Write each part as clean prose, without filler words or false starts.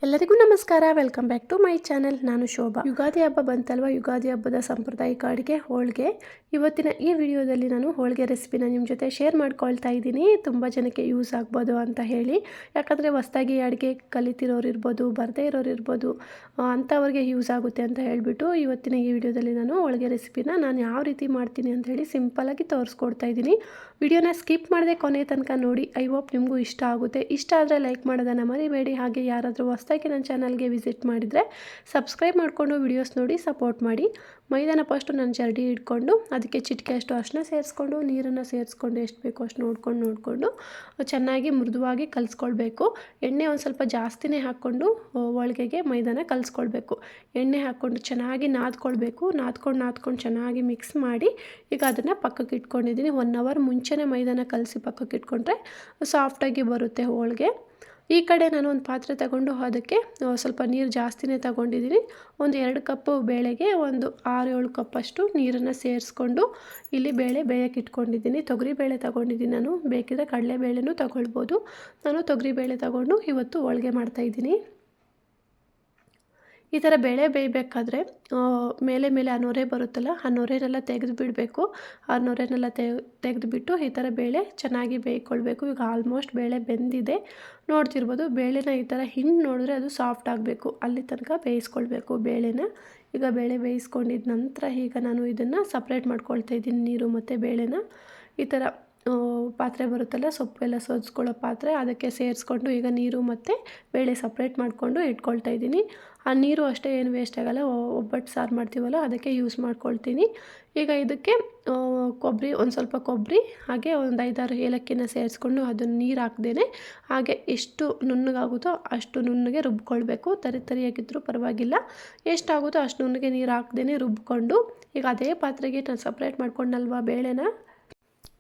ಎಲ್ಲರಿಗೂ ನಮಸ್ಕಾರ. Welcome back to my channel. ನಾನು ಶೋಭಾ. ಯುಗಾದಿ ಹಬ್ಬ ಬಂತಲ್ವ, ಯುಗಾದಿ ಹಬ್ಬದ ಸಾಂಪ್ರದಾಯಿಕ ಅಡುಗೆ ಹೋಳಿಗೆ. ಇವತ್ತಿನ ಈ ವಿಡಿಯೋದಲ್ಲಿ ನಾನು ಹೋಳಿಗೆ ರೆಸಿಪಿನ ನಿಮ್ಮ ಜೊತೆ ಶೇರ್ ಮಾಡ್ಕೊಳ್ತಾ ಇದ್ದೀನಿ. ತುಂಬ ಜನಕ್ಕೆ ಯೂಸ್ ಆಗ್ಬೋದು ಅಂತ ಹೇಳಿ, ಯಾಕಂದರೆ ಹೊಸ್ದಾಗಿ ಅಡುಗೆ ಕಲಿತಿರೋರು ಇರ್ಬೋದು, ಬರದೇ ಇರೋರು ಇರ್ಬೋದು, ಅಂಥವ್ರಿಗೆ ಯೂಸ್ ಆಗುತ್ತೆ ಅಂತ ಹೇಳಿಬಿಟ್ಟು ಇವತ್ತಿನ ಈ ವಿಡಿಯೋದಲ್ಲಿ ನಾನು ಹೋಳಿಗೆ ರೆಸಿಪಿನ ನಾನು ಯಾವ ರೀತಿ ಮಾಡ್ತೀನಿ ಅಂತ ಹೇಳಿ ಸಿಂಪಲಾಗಿ ತೋರಿಸ್ಕೊಡ್ತಾ ಇದ್ದೀನಿ. ವಿಡಿಯೋನ ಸ್ಕಿಪ್ ಮಾಡದೆ ಕೊನೆ ತನಕ ನೋಡಿ. ಐ ಹೋಪ್ ನಿಮಗೂ ಇಷ್ಟ ಆಗುತ್ತೆ. ಇಷ್ಟ ಆದರೆ ಲೈಕ್ ಮಾಡೋದನ್ನು ಮರಿಬೇಡಿ. ಹಾಗೆ ಯಾರಾದರೂ ಹೊಸ್ದಾಗಿ ನನ್ನ ಚಾನಲ್ಗೆ ವಿಸಿಟ್ ಮಾಡಿದರೆ ಸಬ್ಸ್ಕ್ರೈಬ್ ಮಾಡಿಕೊಂಡು ವಿಡಿಯೋಸ್ ನೋಡಿ ಸಪೋರ್ಟ್ ಮಾಡಿ. ಮೈದಾನ ಫಸ್ಟು ನಾನು ಜರಡಿ ಇಟ್ಕೊಂಡು ಅದಕ್ಕೆ ಚಿಟಿಕೆ ಅಷ್ಟು ಅರಿಶಿನ ಸೇರಿಸ್ಕೊಂಡು ನೀರನ್ನು ಸೇರಿಸ್ಕೊಂಡು ಎಷ್ಟು ಬೇಕೋ ಅಷ್ಟು ನೋಡಿಕೊಂಡು ಚೆನ್ನಾಗಿ ಮೃದುವಾಗಿ ಕಲಿಸ್ಕೊಳ್ಬೇಕು. ಎಣ್ಣೆ ಒಂದು ಸ್ವಲ್ಪ ಜಾಸ್ತಿನೇ ಹಾಕ್ಕೊಂಡು ಹೋಳಿಗೆಗೆ ಮೈದಾನ ಕಲಿಸ್ಕೊಳ್ಬೇಕು. ಎಣ್ಣೆ ಹಾಕ್ಕೊಂಡು ಚೆನ್ನಾಗಿ ನಾದ್ಕೊಂಡು ಚೆನ್ನಾಗಿ ಮಿಕ್ಸ್ ಮಾಡಿ ಈಗ ಅದನ್ನು ಪಕ್ಕಕ್ಕೆ ಇಟ್ಕೊಂಡಿದ್ದೀನಿ. 1 ಅವರ್ ಮುಂಚೆನೇ ಮೈದಾನ ಕಲಸಿ ಪಕ್ಕಕ್ಕೆ ಇಟ್ಕೊಂಡ್ರೆ ಸಾಫ್ಟಾಗಿ ಬರುತ್ತೆ ಹೋಳಿಗೆ. ಈ ಕಡೆ ನಾನು ಒಂದು ಪಾತ್ರೆ ತಗೊಂಡು ಅದಕ್ಕೆ ಸ್ವಲ್ಪ ನೀರು ಜಾಸ್ತಿನೇ ತಗೊಂಡಿದ್ದೀನಿ. ಒಂದು 2 ಕಪ್ಪು ಬೇಳೆಗೆ ಒಂದು 6-7 ಕಪ್ಪಷ್ಟು ನೀರನ್ನು ಸೇರಿಸ್ಕೊಂಡು ಇಲ್ಲಿ ಬೇಳೆ ಬೇಯಕ್ಕೆ ಇಟ್ಕೊಂಡಿದ್ದೀನಿ. ತೊಗರಿಬೇಳೆ ತಗೊಂಡಿದ್ದೀನಿ ನಾನು. ಬೇಕಿದ್ರೆ ಕಡಲೆಬೇಳೆನೂ ತಗೊಳ್ಬೋದು. ನಾನು ತೊಗರಿಬೇಳೆ ತಗೊಂಡು ಇವತ್ತು ಹೋಳಿಗೆ ಮಾಡ್ತಾಯಿದ್ದೀನಿ. ಈ ಥರ ಬೇಳೆ ಬೇಯಬೇಕಾದ್ರೆ ಮೇಲೆ ಆ ನೊರೆ ಬರುತ್ತಲ್ಲ, ಆ ನೊರೆನೆಲ್ಲ ತೆಗೆದು ಬಿಡಬೇಕು. ಆ ನೊರೆನೆಲ್ಲ ತೆಗೆದುಬಿಟ್ಟು ಈ ಥರ ಬೇಳೆ ಚೆನ್ನಾಗಿ ಬೇಯ್ಕೊಳ್ಬೇಕು. ಈಗ ಆಲ್ಮೋಸ್ಟ್ ಬೇಳೆ ಬೆಂದಿದೆ, ನೋಡ್ತಿರ್ಬೋದು. ಬೇಳೆನ ಈ ಥರ ಹಿಂಡಿ ನೋಡಿದ್ರೆ ಅದು ಸಾಫ್ಟ್ ಆಗಬೇಕು, ಅಲ್ಲಿ ತನಕ ಬೇಯಿಸ್ಕೊಳ್ಬೇಕು ಬೇಳೆನ. ಈಗ ಬೇಳೆ ಬೇಯಿಸ್ಕೊಂಡಿದ್ದ ನಂತರ ಈಗ ನಾನು ಇದನ್ನು ಸಪ್ರೇಟ್ ಮಾಡ್ಕೊಳ್ತಾ ಇದ್ದೀನಿ. ನೀರು ಮತ್ತು ಬೇಳೆನ ಈ ಥರ ಪಾತ್ರೆ ಬರುತ್ತಲ್ಲ, ಸೊಪ್ಪೆಲ್ಲ ಸೋದಿಸ್ಕೊಳ್ಳೋ ಪಾತ್ರೆ, ಅದಕ್ಕೆ ಸೇರಿಸ್ಕೊಂಡು ಈಗ ನೀರು ಮತ್ತು ಬೇಳೆ ಸಪ್ರೇಟ್ ಮಾಡಿಕೊಂಡು ಇಟ್ಕೊಳ್ತಾ ಇದ್ದೀನಿ. ಆ ನೀರು ಅಷ್ಟೇ ಏನು ವೇಸ್ಟ್ ಆಗೋಲ್ಲ. ಒಬ್ಬಟ್ಟು ಸಾರು ಮಾಡ್ತೀವಲ್ಲ ಅದಕ್ಕೆ ಯೂಸ್ ಮಾಡ್ಕೊಳ್ತೀನಿ. ಈಗ ಇದಕ್ಕೆ ಒಂದು ಸ್ವಲ್ಪ ಕೊಬ್ಬರಿ ಹಾಗೆ ಒಂದು 5-6 ಏಲಕ್ಕಿನ ಸೇರಿಸ್ಕೊಂಡು ಅದನ್ನು ನೀರು ಹಾಕ್ದೇನೆ ಹಾಗೆ ಎಷ್ಟು ನುಣ್ಣಗಾಗುತ್ತೋ ಅಷ್ಟು ನುಣ್ಣಗೆ ರುಬ್ಕೊಳ್ಬೇಕು. ತರಿಯಾಗಿದ್ದರೂ ಪರವಾಗಿಲ್ಲ, ಎಷ್ಟಾಗುತ್ತೋ ಅಷ್ಟು ನುಣ್ಣಗೆ ನೀರು ಹಾಕ್ದೇನೆ ರುಬ್ಕೊಂಡು ಈಗ ಅದೇ ಪಾತ್ರೆಗೆ ನಾನು ಸಪ್ರೇಟ್ ಮಾಡ್ಕೊಂಡಲ್ವ ಬೇಳೆನ,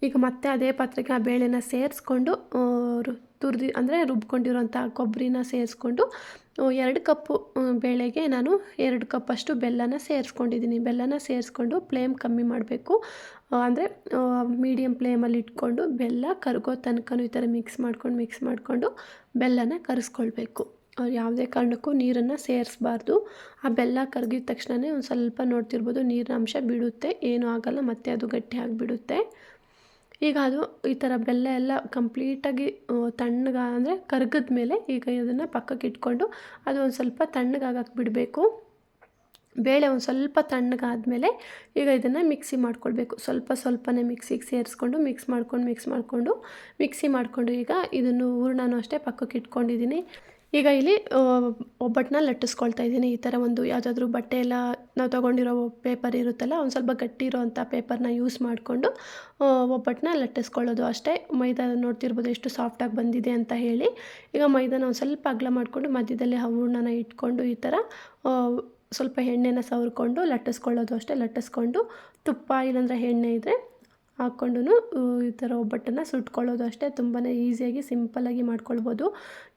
ಈಗ ಮತ್ತೆ ಅದೇ ಪಾತ್ರೆಗೆ ಆ ಬೇಳೆನ ಸೇರಿಸ್ಕೊಂಡು ರುಬ್ಕೊಂಡಿರೋಂಥ ಕೊಬ್ಬರಿನ ಸೇರಿಸ್ಕೊಂಡು 2 ಕಪ್ಪು ಬೇಳೆಗೆ ನಾನು 2 ಕಪ್ಪಷ್ಟು ಬೆಲ್ಲನ ಸೇರಿಸ್ಕೊಂಡಿದ್ದೀನಿ. ಬೆಲ್ಲನ ಸೇರಿಸ್ಕೊಂಡು ಫ್ಲೇಮ್ ಕಮ್ಮಿ ಮಾಡಬೇಕು. ಅಂದರೆ ಮೀಡಿಯಮ್ ಫ್ಲೇಮಲ್ಲಿ ಇಟ್ಕೊಂಡು ಬೆಲ್ಲ ಕರಗೋ ತನಕ ಈ ಥರ ಮಿಕ್ಸ್ ಮಾಡಿಕೊಂಡು ಬೆಲ್ಲನ ಕರಗಿಸ್ಕೊಳ್ಬೇಕು. ಯಾವುದೇ ಕಾರಣಕ್ಕೂ ನೀರನ್ನು ಸೇರಿಸಬಾರ್ದು. ಆ ಬೆಲ್ಲ ಕರಗಿದ ತಕ್ಷಣವೇ ಒಂದು ಸ್ವಲ್ಪ ನೋಡ್ತಿರ್ಬೋದು ನೀರಿನ ಅಂಶ ಬಿಡುತ್ತೆ, ಏನೂ ಆಗೋಲ್ಲ, ಮತ್ತೆ ಅದು ಗಟ್ಟಿ ಆಗಿಬಿಡುತ್ತೆ. ಈಗ ಅದು ಈ ಥರ ಬೆಲ್ಲ ಎಲ್ಲ ಕಂಪ್ಲೀಟಾಗಿ ಅಂದರೆ ಕರಗಿದ ಮೇಲೆ ಈಗ ಇದನ್ನು ಪಕ್ಕಕ್ಕೆ ಇಟ್ಕೊಂಡು ಅದು ಒಂದು ಸ್ವಲ್ಪ ತಣ್ಣಗಾಗಕ್ಕೆ ಬಿಡಬೇಕು. ಬೇಳೆ ಒಂದು ಸ್ವಲ್ಪ ತಣ್ಣಗಾದಮೇಲೆ ಈಗ ಇದನ್ನು ಮಿಕ್ಸಿ ಮಾಡ್ಕೊಳ್ಬೇಕು. ಸ್ವಲ್ಪನೇ ಮಿಕ್ಸಿಗೆ ಸೇರಿಸ್ಕೊಂಡು ಮಿಕ್ಸಿ ಮಾಡಿಕೊಂಡು ಈಗ ಇದನ್ನು ಹೂರಣನೂ ಅಷ್ಟೇ ಪಕ್ಕಕ್ಕೆ ಇಟ್ಕೊಂಡಿದ್ದೀನಿ. ಈಗ ಇಲ್ಲಿ ಒಬ್ಬಟ್ಟನ್ನ ಲಟ್ಟಿಸ್ಕೊಳ್ತಾ ಇದ್ದೀನಿ. ಈ ಥರ ಒಂದು ಯಾವುದಾದ್ರೂ ಬಟ್ಟೆ ಎಲ್ಲ ನಾವು ತೊಗೊಂಡಿರೋ ಪೇಪರ್ ಇರುತ್ತಲ್ಲ, ಒಂದು ಸ್ವಲ್ಪ ಗಟ್ಟಿ ಇರೋವಂಥ ಪೇಪರ್ನ ಯೂಸ್ ಮಾಡಿಕೊಂಡು ಒಬ್ಬಟ್ಟನ್ನ ಲಟ್ಟಿಸ್ಕೊಳ್ಳೋದು ಅಷ್ಟೇ. ಮೈದಾ ನೋಡ್ತಿರ್ಬೋದು ಎಷ್ಟು ಸಾಫ್ಟಾಗಿ ಬಂದಿದೆ ಅಂತ ಹೇಳಿ. ಈಗ ಮೈದಾನ ಒಂದು ಸ್ವಲ್ಪ ಅಗಲ ಮಾಡಿಕೊಂಡು ಮಧ್ಯದಲ್ಲಿ ಹೂರಣನ ಇಟ್ಕೊಂಡು ಈ ಥರ ಸ್ವಲ್ಪ ಎಣ್ಣೆನ ಸವರ್ಕೊಂಡು ಲಟ್ಟಿಸ್ಕೊಳ್ಳೋದು ಅಷ್ಟೇ. ಲಟ್ಟಿಸ್ಕೊಂಡು ತುಪ್ಪ ಇಲ್ಲಾಂದರೆ ಎಣ್ಣೆ ಇದ್ದರೆ ಹಾಕ್ಕೊಂಡು ಈ ಥರ ಒಬ್ಬಟ್ಟನ್ನು ಸುಟ್ಕೊಳ್ಳೋದು ಅಷ್ಟೇ. ತುಂಬಾ ಈಸಿಯಾಗಿ ಸಿಂಪಲ್ಲಾಗಿ ಮಾಡ್ಕೊಳ್ಬೋದು.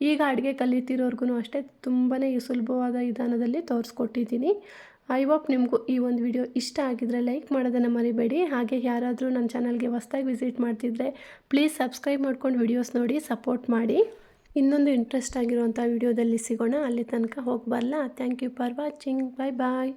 ಈಗ ಅಡುಗೆ ಕಲಿತಿರೋರ್ಗು ಅಷ್ಟೇ ತುಂಬಾ ಸುಲಭವಾದ ವಿಧಾನದಲ್ಲಿ ತೋರಿಸ್ಕೊಟ್ಟಿದ್ದೀನಿ. ಐ ಹೋಪ್ ನಿಮಗೂ ಈ ಒಂದು ವಿಡಿಯೋ ಇಷ್ಟ ಆಗಿದ್ದರೆ ಲೈಕ್ ಮಾಡೋದನ್ನು ಮರಿಬೇಡಿ. ಹಾಗೆ ಯಾರಾದರೂ ನನ್ನ ಚಾನಲ್ಗೆ ಹೊಸ್ದಾಗಿ ವಿಸಿಟ್ ಮಾಡ್ತಿದ್ರೆ ಪ್ಲೀಸ್ ಸಬ್ಸ್ಕ್ರೈಬ್ ಮಾಡ್ಕೊಂಡು ವಿಡಿಯೋಸ್ ನೋಡಿ ಸಪೋರ್ಟ್ ಮಾಡಿ. ಇನ್ನೊಂದು ಇಂಟ್ರೆಸ್ಟ್ ಆಗಿರುವಂಥ ವಿಡಿಯೋದಲ್ಲಿ ಸಿಗೋಣ. ಅಲ್ಲಿ ತನಕ ಹೋಗಿ ಬರಲ್ಲ. Thank you for watching. Bye.